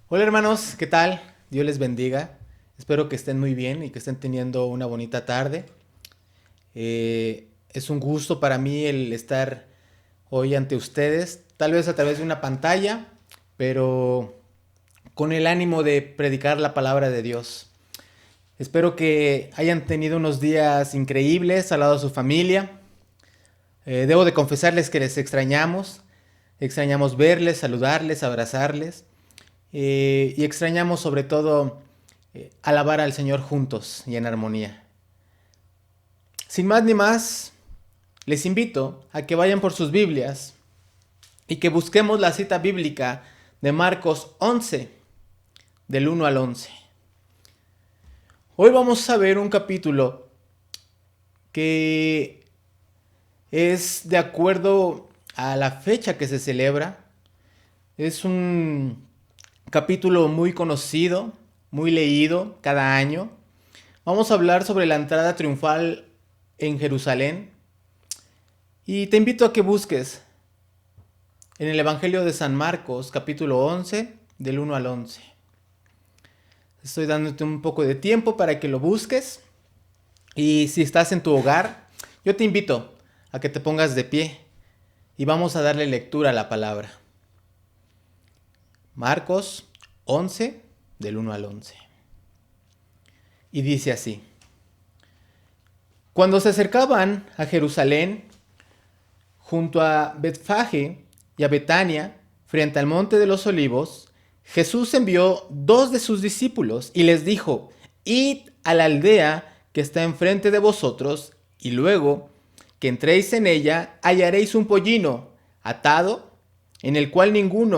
Hola hermanos, ¿qué tal? Dios les bendiga. Espero que estén muy bien y que estén teniendo una bonita tarde. Es un gusto para mí el estar hoy ante ustedes, tal vez a través de una pantalla, pero con el ánimo de predicar la palabra de Dios. Espero que hayan tenido unos días increíbles al lado de su familia. Debo de confesarles que les extrañamos. Extrañamos verles, saludarles, abrazarles. Y extrañamos sobre todo alabar al Señor juntos y en armonía. Sin más ni más, les invito a que vayan por sus Biblias y que busquemos la cita bíblica de Marcos 11, del 1 al 11. Hoy vamos a ver un capítulo que es de acuerdo a la fecha que se celebra. Es un capítulo muy conocido, muy leído cada año. Vamos a hablar sobre la entrada triunfal en Jerusalén y te invito a que busques en el Evangelio de San Marcos, capítulo 11, del 1 al 11. Estoy dándote un poco de tiempo para que lo busques y si estás en tu hogar, yo te invito a que te pongas de pie y vamos a darle lectura a la palabra. Marcos 11, del 1 al 11. Y dice así: Cuando se acercaban a Jerusalén, junto a Betfage y a Betania, frente al monte de los olivos, Jesús envió dos de sus discípulos y les dijo: Id a la aldea que está enfrente de vosotros, y luego que entréis en ella, hallaréis un pollino atado, en el cual ningún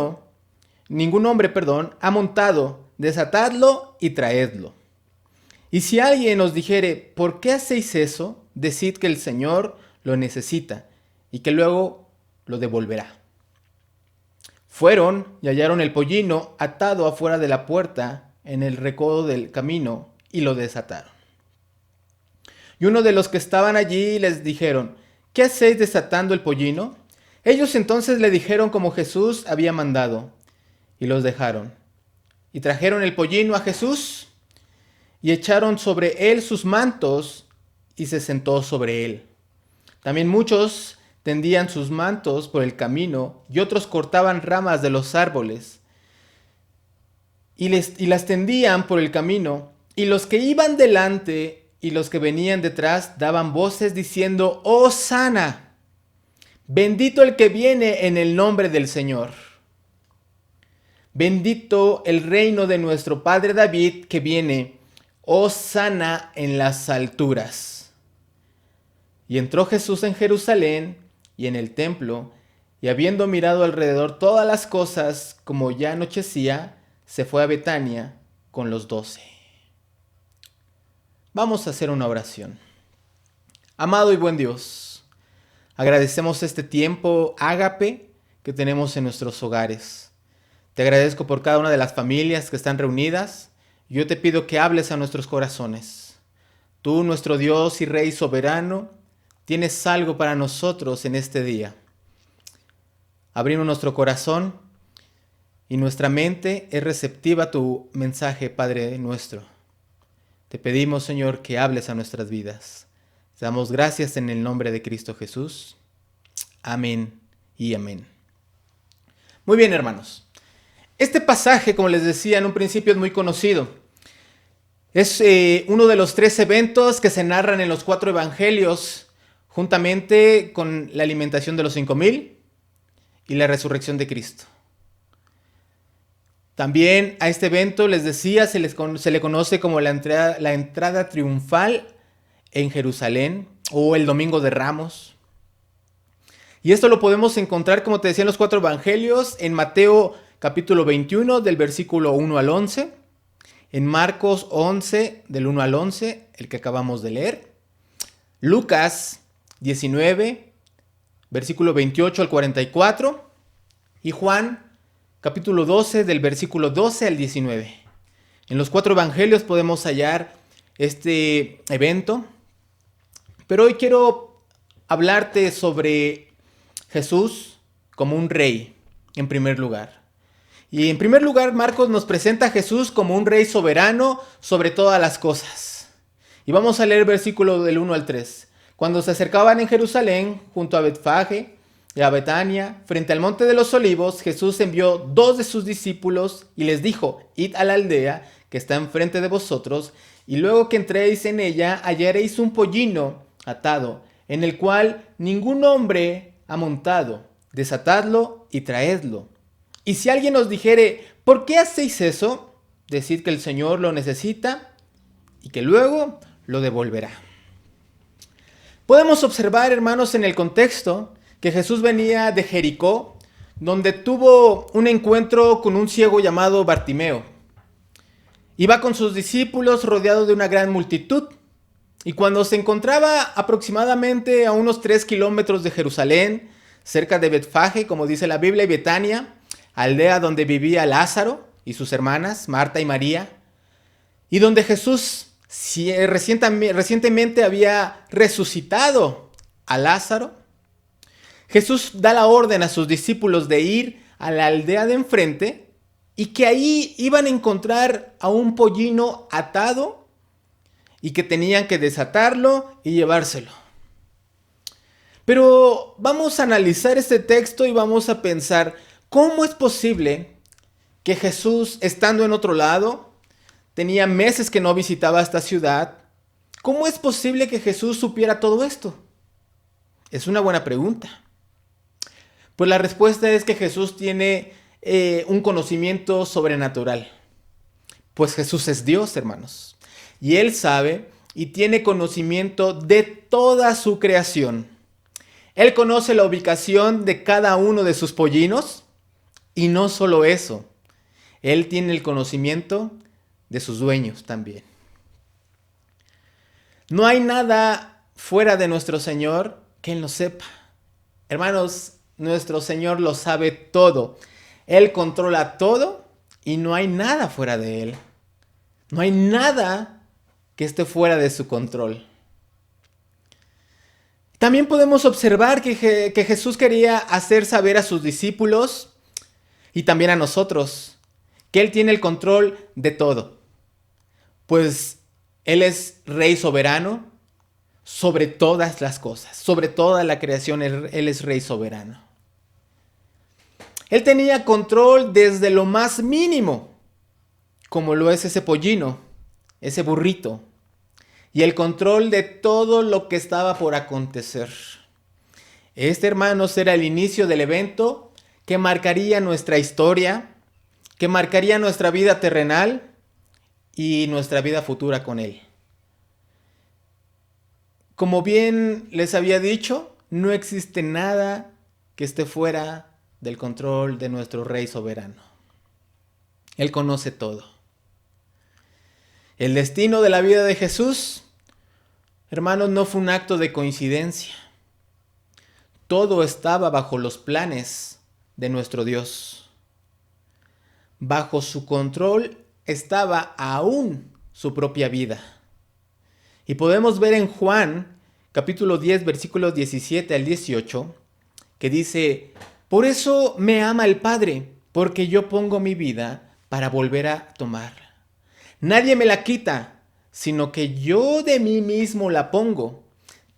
hombre, ha montado. Desatadlo y traedlo. Y si alguien os dijere: ¿por qué hacéis eso? Decid que el Señor lo necesita y que luego lo devolverá. Fueron y hallaron el pollino atado afuera de la puerta en el recodo del camino y lo desataron. Y uno de los que estaban allí les dijeron: ¿qué hacéis desatando el pollino? Ellos entonces le dijeron como Jesús había mandado, y los dejaron. Y trajeron el pollino a Jesús y echaron sobre él sus mantos, y se sentó sobre él. También muchos tendían sus mantos por el camino, y otros cortaban ramas de los árboles y las tendían por el camino. Y los que iban delante y los que venían detrás daban voces diciendo: ¡Hosana! Bendito el que viene en el nombre del Señor. Bendito el reino de nuestro Padre David que viene. Hosana en las alturas. Y entró Jesús en Jerusalén y en el templo, y habiendo mirado alrededor todas las cosas, como ya anochecía, se fue a Betania con los 12. Vamos a hacer una oración. Amado y buen Dios, agradecemos este tiempo ágape que tenemos en nuestros hogares. Te agradezco por cada una de las familias que están reunidas. Yo te pido que hables a nuestros corazones. Tú, nuestro Dios y Rey soberano, tienes algo para nosotros en este día. Abrimos nuestro corazón y nuestra mente es receptiva a tu mensaje, Padre nuestro. Te pedimos, Señor, que hables a nuestras vidas. Te damos gracias en el nombre de Cristo Jesús. Amén y amén. Muy bien, hermanos. Este pasaje, como les decía en un principio, es muy conocido. Es uno de los 3 eventos que se narran en los 4 evangelios, juntamente con la alimentación de los 5,000 y la resurrección de Cristo. También a este evento, les decía, se le conoce como la entrada triunfal en Jerusalén o el Domingo de Ramos. Y esto lo podemos encontrar, como te decía, en los 4 evangelios, en Mateo capítulo 21, del versículo 1 al 11, en Marcos 11, del 1 al 11, el que acabamos de leer, Lucas 19, versículo 28 al 44, y Juan capítulo 12, del versículo 12 al 19. En los 4 evangelios podemos hallar este evento, pero hoy quiero hablarte sobre Jesús como un rey, en primer lugar. Y en primer lugar, Marcos nos presenta a Jesús como un rey soberano sobre todas las cosas. Y vamos a leer el versículo del 1 al 3. Cuando se acercaban en Jerusalén, junto a Betfage y a Betania, frente al monte de los olivos, Jesús envió 2 de sus discípulos y les dijo: id a la aldea que está enfrente de vosotros, y luego que entréis en ella hallaréis un pollino atado, en el cual ningún hombre ha montado. Desatadlo y traedlo. Y si alguien os dijere: ¿por qué hacéis eso?, decid que el Señor lo necesita y que luego lo devolverá. Podemos observar, hermanos, en el contexto que Jesús venía de Jericó, donde tuvo un encuentro con un ciego llamado Bartimeo. Iba con sus discípulos rodeado de una gran multitud, y cuando se encontraba aproximadamente a unos 3 kilómetros de Jerusalén, cerca de Betfage, como dice la Biblia, y Betania, aldea donde vivía Lázaro y sus hermanas, Marta y María, y donde Jesús recientemente había resucitado a Lázaro, Jesús da la orden a sus discípulos de ir a la aldea de enfrente y que ahí iban a encontrar a un pollino atado y que tenían que desatarlo y llevárselo. Pero vamos a analizar este texto y vamos a pensar: ¿cómo es posible que Jesús, estando en otro lado, tenía meses que no visitaba esta ciudad? ¿Cómo es posible que Jesús supiera todo esto? Es una buena pregunta. Pues la respuesta es que Jesús tiene un conocimiento sobrenatural. Pues Jesús es Dios, hermanos. Y Él sabe y tiene conocimiento de toda su creación. Él conoce la ubicación de cada uno de sus pollinos. Y no solo eso, Él tiene el conocimiento de sus dueños también. No hay nada fuera de nuestro Señor que Él no sepa. Hermanos, nuestro Señor lo sabe todo. Él controla todo y no hay nada fuera de Él. No hay nada que esté fuera de su control. También podemos observar que Jesús quería hacer saber a sus discípulos y también a nosotros que Él tiene el control de todo. Pues Él es Rey soberano sobre todas las cosas, sobre toda la creación. Él es Rey soberano. Él tenía control desde lo más mínimo, como lo es ese pollino, ese burrito, y el control de todo lo que estaba por acontecer. Este, hermanos, era el inicio del evento que marcaría nuestra historia, que marcaría nuestra vida terrenal y nuestra vida futura con Él. Como bien les había dicho, no existe nada que esté fuera del control de nuestro Rey soberano. Él conoce todo. El destino de la vida de Jesús, hermanos, no fue un acto de coincidencia. Todo estaba bajo los planes de nuestro Dios. Bajo su control estaba aún su propia vida. Y podemos ver en Juan, capítulo 10, versículos 17 al 18, que dice: por eso me ama el Padre, porque yo pongo mi vida para volver a tomarla. Nadie me la quita, sino que yo de mí mismo la pongo.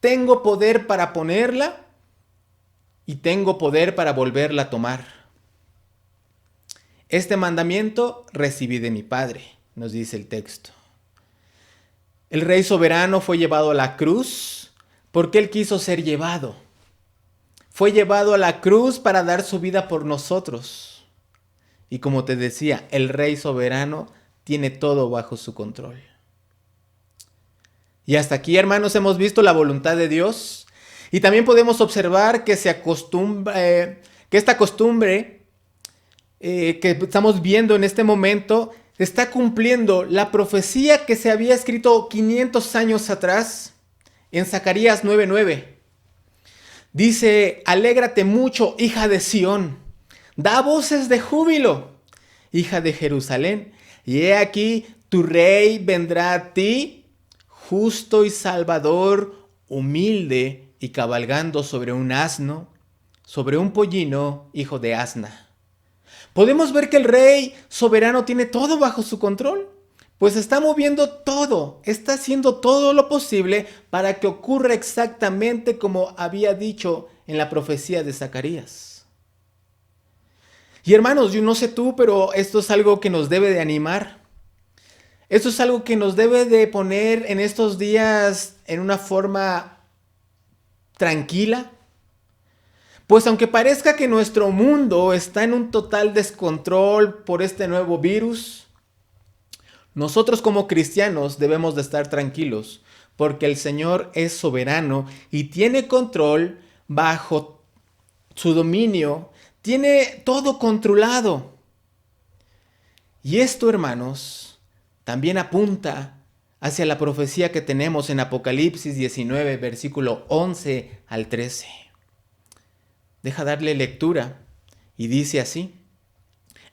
Tengo poder para ponerla y tengo poder para volverla a tomar. Este mandamiento recibí de mi Padre, nos dice el texto. El Rey soberano fue llevado a la cruz porque Él quiso ser llevado. Fue llevado a la cruz para dar su vida por nosotros. Y como te decía, el Rey soberano tiene todo bajo su control. Y hasta aquí, hermanos, hemos visto la voluntad de Dios. Y también podemos observar que esta costumbre que estamos viendo en este momento está cumpliendo la profecía que se había escrito 500 años atrás en Zacarías 9:9. Dice: alégrate mucho, hija de Sión, da voces de júbilo, hija de Jerusalén, y he aquí tu rey vendrá a ti, justo y salvador, humilde y cabalgando sobre un asno, sobre un pollino, hijo de asna. Podemos ver que el rey soberano tiene todo bajo su control, pues está moviendo todo, está haciendo todo lo posible para que ocurra exactamente como había dicho en la profecía de Zacarías. Y hermanos, yo no sé tú, pero esto es algo que nos debe de animar. Esto es algo que nos debe de poner en estos días en una forma tranquila. Pues aunque parezca que nuestro mundo está en un total descontrol por este nuevo virus, nosotros como cristianos debemos de estar tranquilos, porque el Señor es soberano y tiene control bajo su dominio, tiene todo controlado. Y esto, hermanos, también apunta hacia la profecía que tenemos en Apocalipsis 19, versículo 11 al 13. Deja darle lectura y dice así: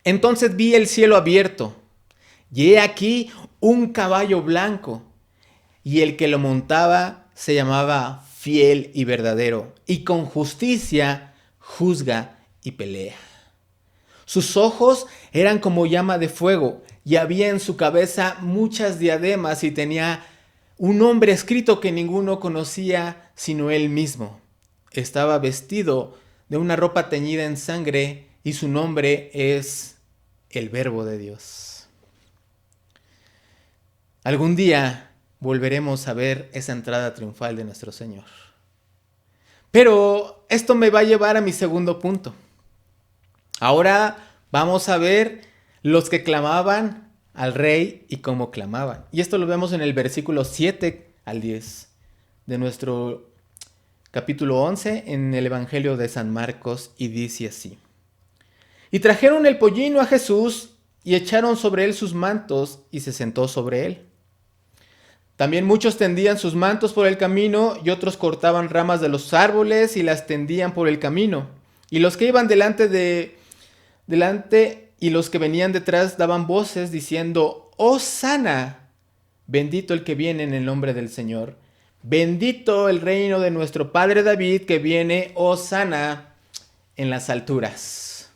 Entonces vi el cielo abierto, y he aquí un caballo blanco, y el que lo montaba se llamaba Fiel y Verdadero, y con justicia juzga y pelea. Sus ojos eran como llama de fuego, y había en su cabeza muchas diademas, y tenía un nombre escrito que ninguno conocía sino él mismo. Estaba vestido de una ropa teñida en sangre, y su nombre es el Verbo de Dios. Algún día volveremos a ver esa entrada triunfal de nuestro Señor. Pero esto me va a llevar a mi segundo punto. Ahora vamos a ver los que clamaban al rey y cómo clamaban. Y esto lo vemos en el versículo 7 al 10 de nuestro capítulo 11 en el Evangelio de San Marcos, y dice así: Y trajeron el pollino a Jesús y echaron sobre él sus mantos, y se sentó sobre él. También muchos tendían sus mantos por el camino, y otros cortaban ramas de los árboles y las tendían por el camino. Y los que iban delante y los que venían detrás daban voces diciendo: Hosana, bendito el que viene en el nombre del Señor. Bendito el reino de nuestro padre David que viene, Hosana en las alturas.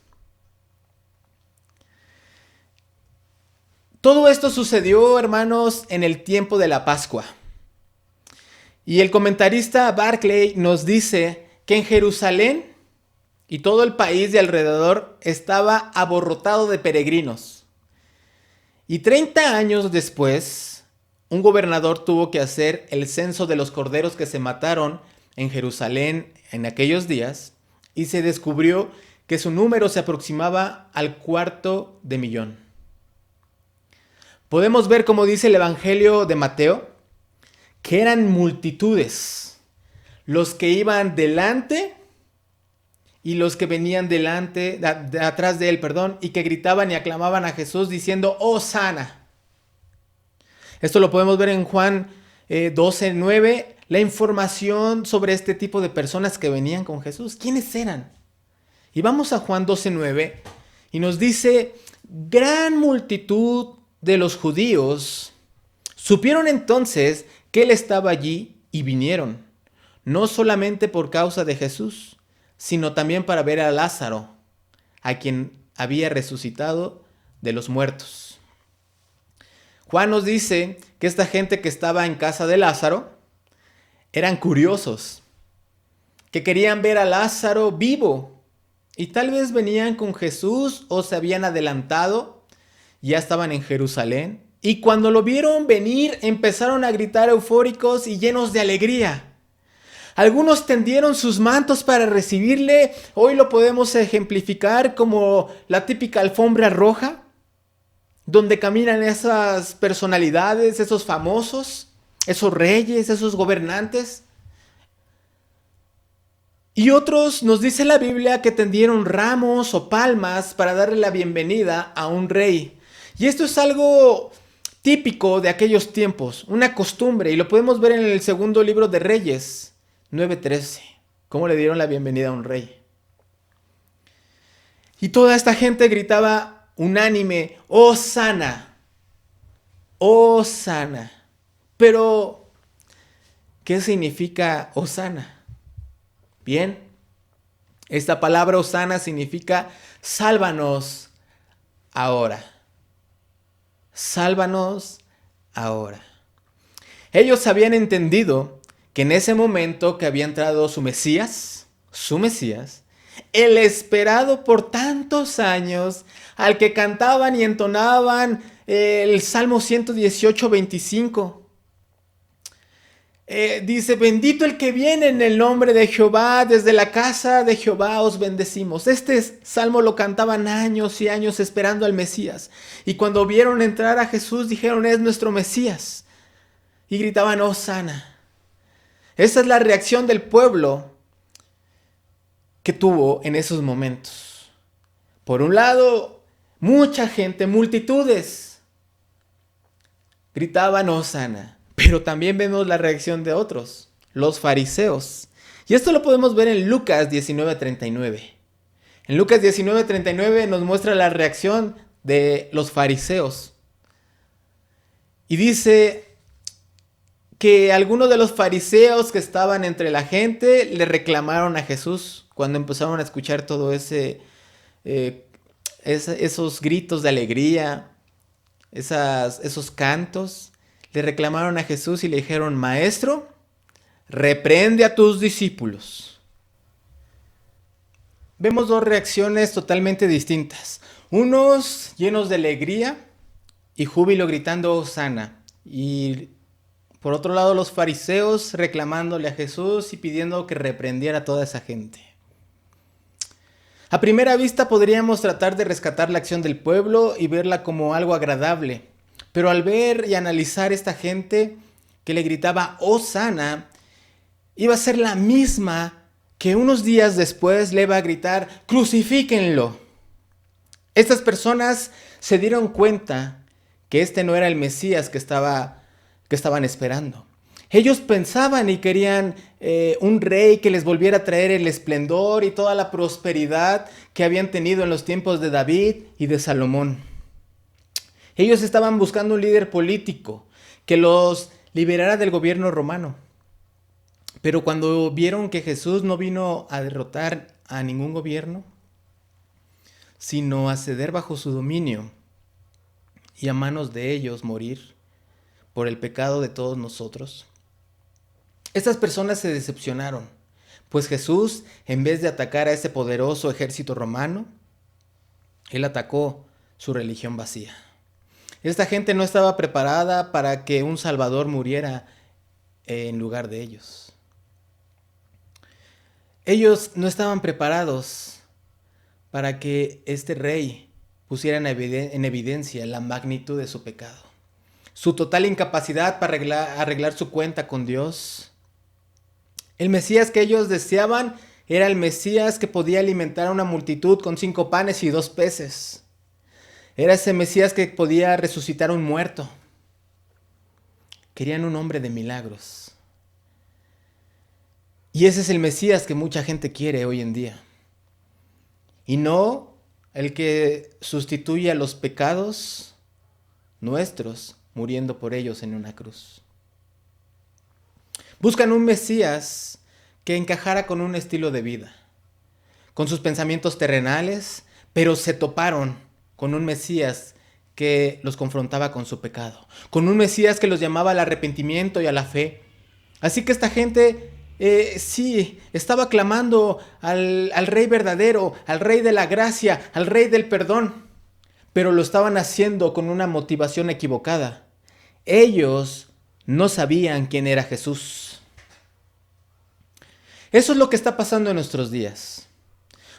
Todo esto sucedió, hermanos, en el tiempo de la Pascua. Y el comentarista Barclay nos dice que en Jerusalén y todo el país de alrededor estaba abarrotado de peregrinos. Y 30 años después, un gobernador tuvo que hacer el censo de los corderos que se mataron en Jerusalén en aquellos días, y se descubrió que su número se aproximaba al 250,000. Podemos ver, como dice el Evangelio de Mateo, que eran multitudes los que iban delante y los que venían atrás de él, y que gritaban y aclamaban a Jesús diciendo: Hosana. Esto lo podemos ver en Juan 12:9, la información sobre este tipo de personas que venían con Jesús. ¿Quiénes eran? Y vamos a Juan 12:9 y nos dice: gran multitud de los judíos supieron entonces que él estaba allí y vinieron, no solamente por causa de Jesús, sino también para ver a Lázaro, a quien había resucitado de los muertos. Juan nos dice que esta gente que estaba en casa de Lázaro eran curiosos, que querían ver a Lázaro vivo, y tal vez venían con Jesús o se habían adelantado, ya estaban en Jerusalén, y cuando lo vieron venir empezaron a gritar eufóricos y llenos de alegría. Algunos tendieron sus mantos para recibirle. Hoy lo podemos ejemplificar como la típica alfombra roja, donde caminan esas personalidades, esos famosos, esos reyes, esos gobernantes. Y otros, nos dice la Biblia, que tendieron ramos o palmas para darle la bienvenida a un rey. Y esto es algo típico de aquellos tiempos, una costumbre, y lo podemos ver en el segundo libro de Reyes 9:13, cómo le dieron la bienvenida a un rey. Y toda esta gente gritaba unánime: Hosana, Hosana. Pero, ¿qué significa Hosana? Bien, esta palabra Hosana significa sálvanos, ahora. Sálvanos ahora. Ellos habían entendido que en ese momento que había entrado su Mesías, el esperado por tantos años, al que cantaban y entonaban el Salmo 118:25. Dice, bendito el que viene en el nombre de Jehová, desde la casa de Jehová os bendecimos. Este salmo lo cantaban años y años esperando al Mesías. Y cuando vieron entrar a Jesús dijeron, es nuestro Mesías. Y gritaban, Hosana. Esa es la reacción del pueblo que tuvo en esos momentos. Por un lado, mucha gente, multitudes, gritaban, Hosana. Pero también vemos la reacción de otros, los fariseos. Y esto lo podemos ver en Lucas 19:39. En Lucas 19:39 nos muestra la reacción de los fariseos. Y dice que algunos de los fariseos que estaban entre la gente le reclamaron a Jesús cuando empezaron a escuchar todo esos gritos de alegría, esos cantos. Le reclamaron a Jesús y le dijeron, Maestro, reprende a tus discípulos. Vemos dos reacciones totalmente distintas. Unos llenos de alegría y júbilo gritando Hosana. Y por otro lado los fariseos reclamándole a Jesús y pidiendo que reprendiera a toda esa gente. A primera vista podríamos tratar de rescatar la acción del pueblo y verla como algo agradable. Pero al ver y analizar esta gente que le gritaba Hosana, iba a ser la misma que unos días después le iba a gritar crucifíquenlo. Estas personas se dieron cuenta que este no era el Mesías que estaban esperando. Ellos pensaban y querían un rey que les volviera a traer el esplendor y toda la prosperidad que habían tenido en los tiempos de David y de Salomón. Ellos estaban buscando un líder político que los liberara del gobierno romano. Pero cuando vieron que Jesús no vino a derrotar a ningún gobierno, sino a ceder bajo su dominio y a manos de ellos morir por el pecado de todos nosotros, estas personas se decepcionaron, pues Jesús, en vez de atacar a ese poderoso ejército romano, él atacó su religión vacía. Esta gente no estaba preparada para que un Salvador muriera en lugar de ellos. Ellos no estaban preparados para que este rey pusiera en evidencia la magnitud de su pecado, su total incapacidad para arreglar su cuenta con Dios. El Mesías que ellos deseaban era el Mesías que podía alimentar a una multitud con 5 panes y 2 peces. Era ese Mesías que podía resucitar a un muerto. Querían un hombre de milagros. Y ese es el Mesías que mucha gente quiere hoy en día. Y no el que sustituye a los pecados nuestros muriendo por ellos en una cruz. Buscan un Mesías que encajara con un estilo de vida, con sus pensamientos terrenales, pero se toparon con un Mesías que los confrontaba con su pecado, con un Mesías que los llamaba al arrepentimiento y a la fe. Así que esta gente sí estaba clamando al Rey verdadero, al Rey de la gracia, al Rey del perdón, pero lo estaban haciendo con una motivación equivocada. Ellos no sabían quién era Jesús. Eso es lo que está pasando en nuestros días.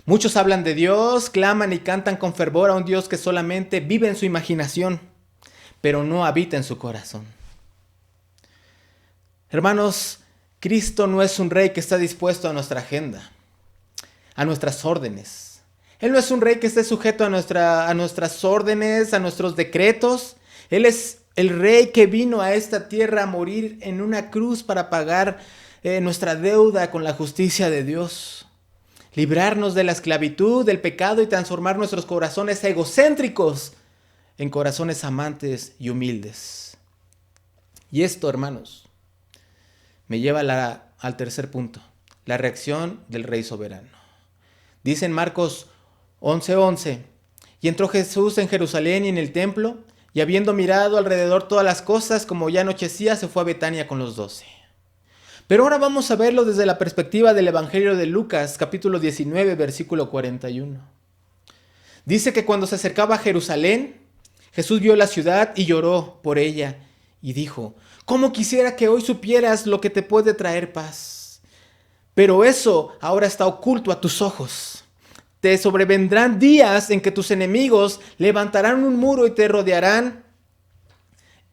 Muchos hablan de Dios, claman y cantan con fervor a un Dios que solamente vive en su imaginación, pero no habita en su corazón. Hermanos, Cristo no es un rey que está dispuesto a nuestra agenda, a nuestras órdenes. Él no es un rey que esté sujeto a nuestras órdenes, a nuestros decretos. Él es el rey que vino a esta tierra a morir en una cruz para pagar nuestra deuda con la justicia de Dios. Librarnos de la esclavitud, del pecado y transformar nuestros corazones egocéntricos en corazones amantes y humildes. Y esto, hermanos, me lleva al tercer punto, la reacción del Rey soberano. Dice en Marcos 11:11, Y entró Jesús en Jerusalén y en el templo, y habiendo mirado alrededor todas las cosas, como ya anochecía, se fue a Betania con los 12. Pero ahora vamos a verlo desde la perspectiva del Evangelio de Lucas, capítulo 19, versículo 41. Dice que cuando se acercaba a Jerusalén, Jesús vio la ciudad y lloró por ella, y dijo: «¿Cómo quisiera que hoy supieras lo que te puede traer paz? Pero eso ahora está oculto a tus ojos. Te sobrevendrán días en que tus enemigos levantarán un muro y te rodearán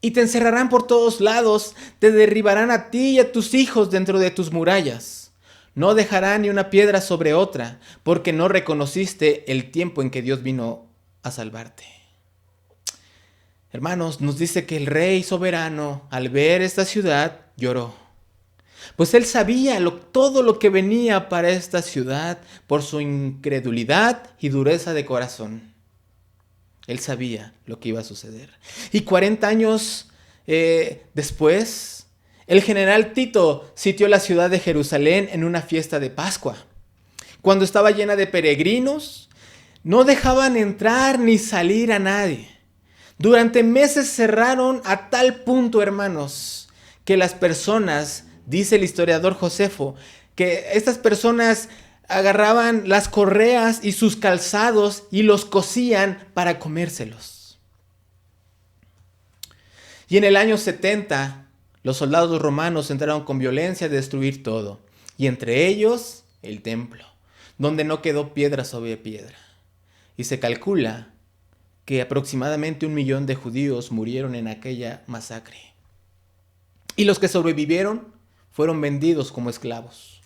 y te encerrarán por todos lados, te derribarán a ti y a tus hijos dentro de tus murallas. No dejarán ni una piedra sobre otra, porque no reconociste el tiempo en que Dios vino a salvarte». Hermanos, nos dice que el rey soberano, al ver esta ciudad, lloró. Pues él sabía todo lo que venía para esta ciudad por su incredulidad y dureza de corazón. Él sabía lo que iba a suceder. Y 40 años después, el general Tito sitió la ciudad de Jerusalén en una fiesta de Pascua. Cuando estaba llena de peregrinos, no dejaban entrar ni salir a nadie. Durante meses cerraron a tal punto, hermanos, que las personas, dice el historiador Josefo, que estas personas agarraban las correas y sus calzados y los cosían para comérselos. Y en el año 70, los soldados romanos entraron con violencia a destruir todo, y entre ellos el templo, donde no quedó piedra sobre piedra. Y se calcula que aproximadamente 1 millón de judíos murieron en aquella masacre. Y los que sobrevivieron fueron vendidos como esclavos.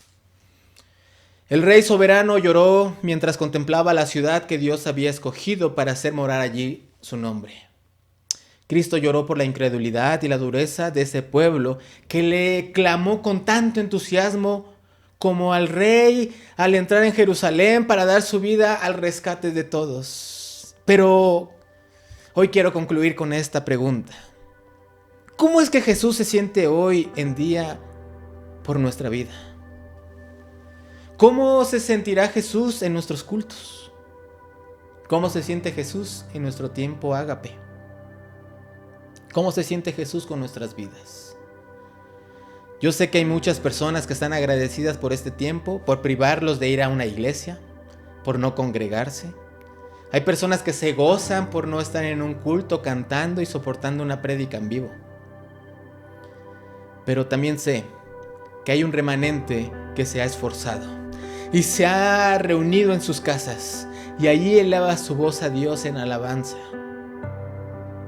El rey soberano lloró mientras contemplaba la ciudad que Dios había escogido para hacer morar allí su nombre. Cristo lloró por la incredulidad y la dureza de ese pueblo que le clamó con tanto entusiasmo como al rey al entrar en Jerusalén para dar su vida al rescate de todos. Pero hoy quiero concluir con esta pregunta: ¿cómo es que Jesús se siente hoy en día por nuestra vida? ¿Cómo se sentirá Jesús en nuestros cultos? ¿Cómo se siente Jesús en nuestro tiempo ágape? ¿Cómo se siente Jesús con nuestras vidas? Yo sé que hay muchas personas que están agradecidas por este tiempo, por privarlos de ir a una iglesia, por no congregarse. Hay personas que se gozan por no estar en un culto cantando y soportando una prédica en vivo. Pero también sé que hay un remanente que se ha esforzado y se ha reunido en sus casas, y allí eleva su voz a Dios en alabanza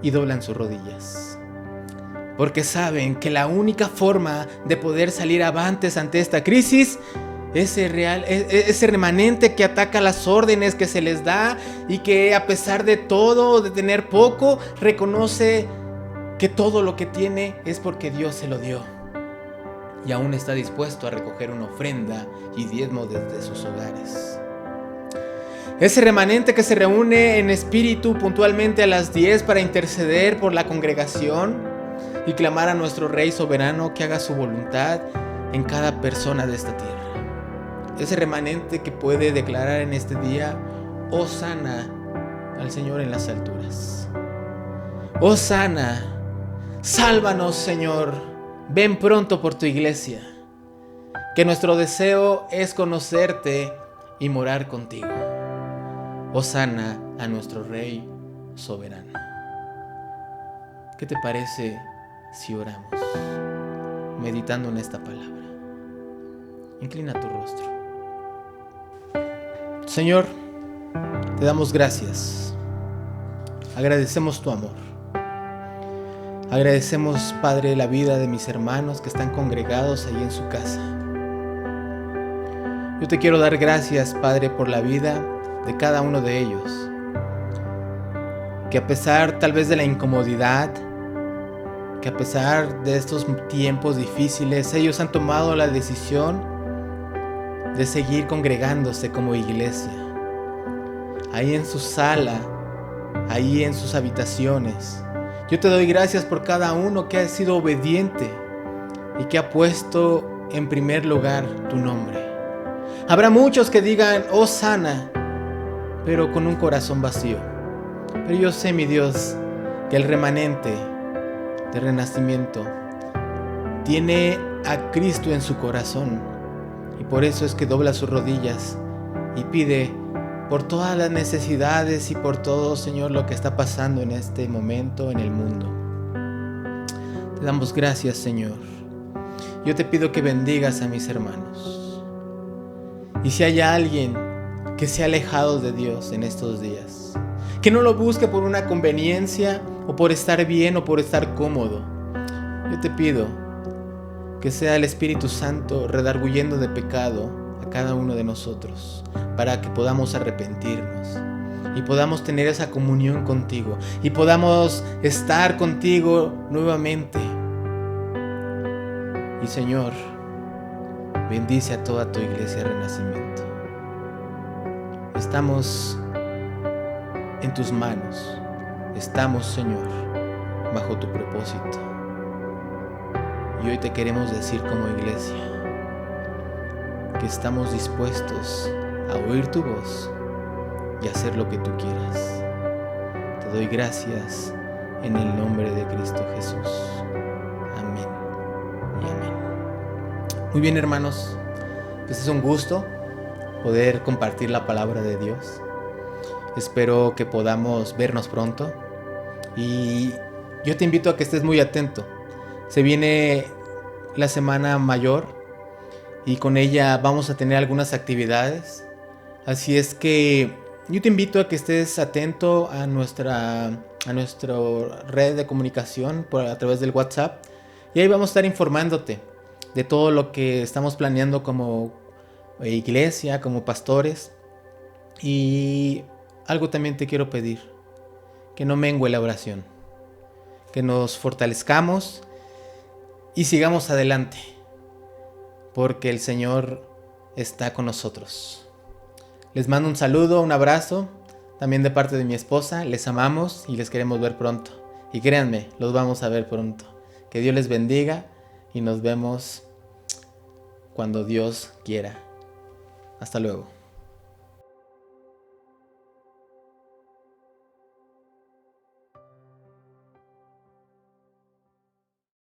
y doblan sus rodillas, porque saben que la única forma de poder salir avantes ante esta crisis, ese remanente que ataca las órdenes que se les da y que a pesar de todo, de tener poco, reconoce que todo lo que tiene es porque Dios se lo dio. Y aún está dispuesto a recoger una ofrenda y diezmo desde sus hogares. Ese remanente que se reúne en espíritu puntualmente a las 10 para interceder por la congregación y clamar a nuestro Rey soberano que haga su voluntad en cada persona de esta tierra. Ese remanente que puede declarar en este día: Hosana al Señor en las alturas. Hosana, sálvanos, Señor, ven pronto por tu iglesia. Que nuestro deseo es conocerte y morar contigo. Hosana a nuestro Rey soberano. ¿Qué te parece si oramos, meditando en esta palabra? Inclina tu rostro. Señor, te damos gracias. Agradecemos tu amor. Agradecemos, Padre, la vida de mis hermanos que están congregados ahí en su casa. Yo te quiero dar gracias, Padre, por la vida de cada uno de ellos, que a pesar tal vez de la incomodidad, que a pesar de estos tiempos difíciles, ellos han tomado la decisión de seguir congregándose como iglesia, ahí en su sala, ahí en sus habitaciones. Yo te doy gracias por cada uno que ha sido obediente y que ha puesto en primer lugar tu nombre. Habrá muchos que digan Hosana, pero con un corazón vacío. Pero yo sé, mi Dios, que el remanente de renacimiento tiene a Cristo en su corazón, y por eso es que dobla sus rodillas y pide por todas las necesidades y por todo, Señor, lo que está pasando en este momento en el mundo. Te damos gracias, Señor. Yo te pido que bendigas a mis hermanos. Y si hay alguien que se ha alejado de Dios en estos días, que no lo busque por una conveniencia o por estar bien o por estar cómodo, yo te pido que sea el Espíritu Santo redarguyendo de pecado a cada uno de nosotros, para que podamos arrepentirnos y podamos tener esa comunión contigo y podamos estar contigo nuevamente. Y Señor, bendice a toda tu iglesia Renacimiento. Estamos en tus manos. Estamos, Señor, bajo tu propósito. Y hoy te queremos decir como iglesia que estamos dispuestos a oír tu voz y hacer lo que tú quieras. Te doy gracias en el nombre de Cristo Jesús. Amén y amén. Muy bien, hermanos, pues es un gusto poder compartir la palabra de Dios. Espero que podamos vernos pronto y yo te invito a que estés muy atento. Se viene la Semana Mayor y con ella vamos a tener algunas actividades. Así es que yo te invito a que estés atento a nuestra red de comunicación a través del WhatsApp. Y ahí vamos a estar informándote de todo lo que estamos planeando como iglesia, como pastores. Y algo también te quiero pedir, que no mengue la oración, que nos fortalezcamos y sigamos adelante, porque el Señor está con nosotros. Les mando un saludo, un abrazo, también de parte de mi esposa. Les amamos y les queremos ver pronto. Y créanme, los vamos a ver pronto. Que Dios les bendiga y nos vemos cuando Dios quiera. Hasta luego.